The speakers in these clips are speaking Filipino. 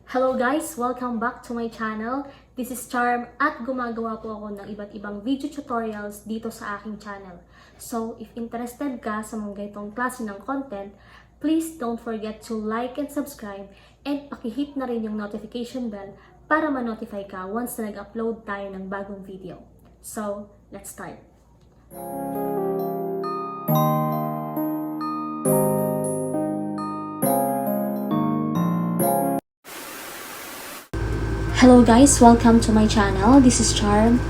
Hello guys! Welcome back to my channel. This is Charm at gumagawa po ako ng iba't ibang video tutorials dito sa aking channel. So, if interested ka sa mga ganitong klase ng content, please don't forget to like and subscribe and pakihit na rin yung notification bell para ma-notify ka once na nag-upload tayo ng bagong video. So, let's start! Hello guys! Welcome to my channel. This is Charm.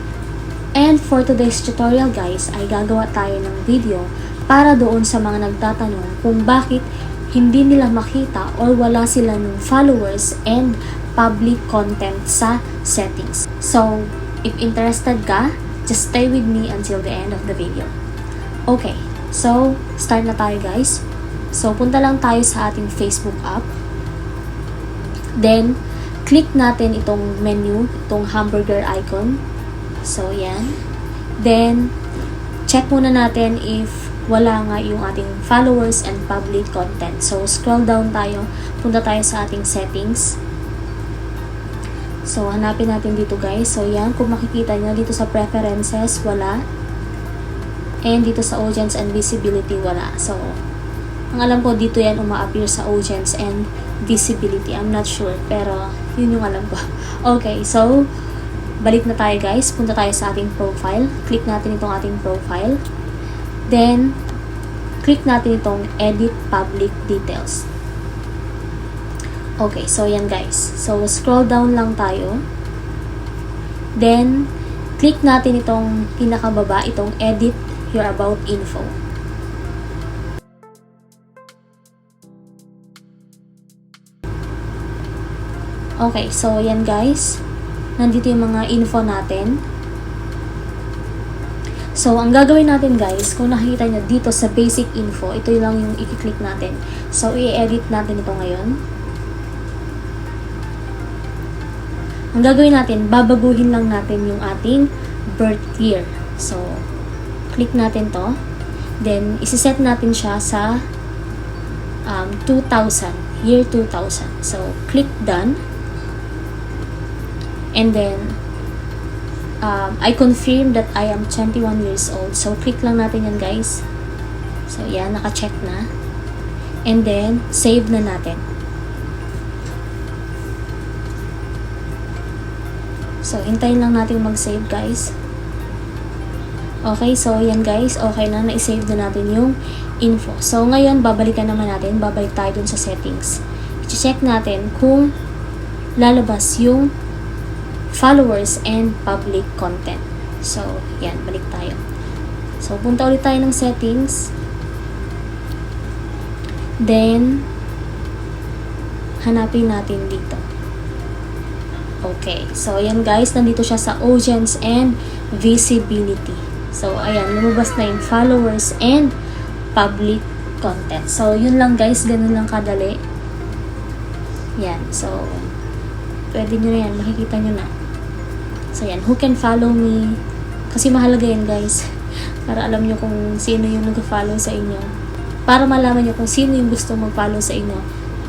And for today's tutorial guys, ay gagawa tayo ng video para doon sa mga nagtatanong kung bakit hindi nila makita or wala sila ng followers and public content sa settings. So, if interested ka, just stay with me until the end of the video. Okay, so start na tayo guys. So, punta lang tayo sa ating Facebook app. Then, click natin itong menu, itong hamburger icon. So, yan. Then, check muna natin if wala nga yung ating followers and public content. So, scroll down tayo. Punta tayo sa ating settings. So, hanapin natin dito guys. So, yan. Kung makikita nyo, dito sa preferences, wala. And dito sa audience and visibility, wala. So, ang alam ko, dito yan uma-appear sa audience and visibility. I'm not sure, pero yun yung alam ko. Okay, so balik na tayo guys. Punta tayo sa ating profile. Click natin itong ating profile. Then, click natin itong edit public details. Okay, so yan guys. So, scroll down lang tayo. Then, click natin itong pinakababa, itong edit your about info. Okay, so yan guys. Nandito yung mga info natin. So, ang gagawin natin guys, kung nakikita nyo dito sa basic info, ito lang yung i-click natin. So, i-edit natin ito ngayon. Ang gagawin natin, babaguhin lang natin yung ating birth year. So, click natin to. Then, isi-set natin siya sa 2000, year 2000. So, click done. And then, I confirm that I am 21 years old. So, click lang natin yan guys. So, yan, naka-check na. And then, save na natin. So, hintayin lang natin mag-save guys. Okay, so yan guys. Okay na, na-save na natin yung info. So, ngayon, babalikan naman natin. Babalik tayo dun sa settings. I-check natin kung lalabas yung followers and public content. So, yan, balik tayo. So, punta ulit tayo ng settings. Then, hanapin natin dito. Okay. So, yan guys, nandito siya sa audience and visibility. So, ayan, lumabas na yung followers and public content. So, yun lang guys, ganun lang kadali. Yan. So, pwede nyo na yan, makikita nyo na. So, yan. Who can follow me? Kasi mahalaga yan, guys. Para alam nyo kung sino yung nag-follow sa inyo. Para malaman nyo kung sino yung gusto mag-follow sa inyo.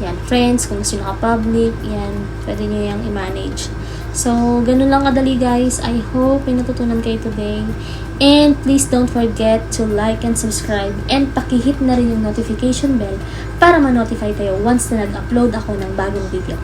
Yan. Friends, kung gusto nyo ka-public, yan. Pwede nyo yung i-manage. So, ganun lang kadali, guys. I hope may natutunan kayo today. And please don't forget to like and subscribe. And pakihit na rin yung notification bell para ma-notify kayo once na nag-upload ako ng bagong video.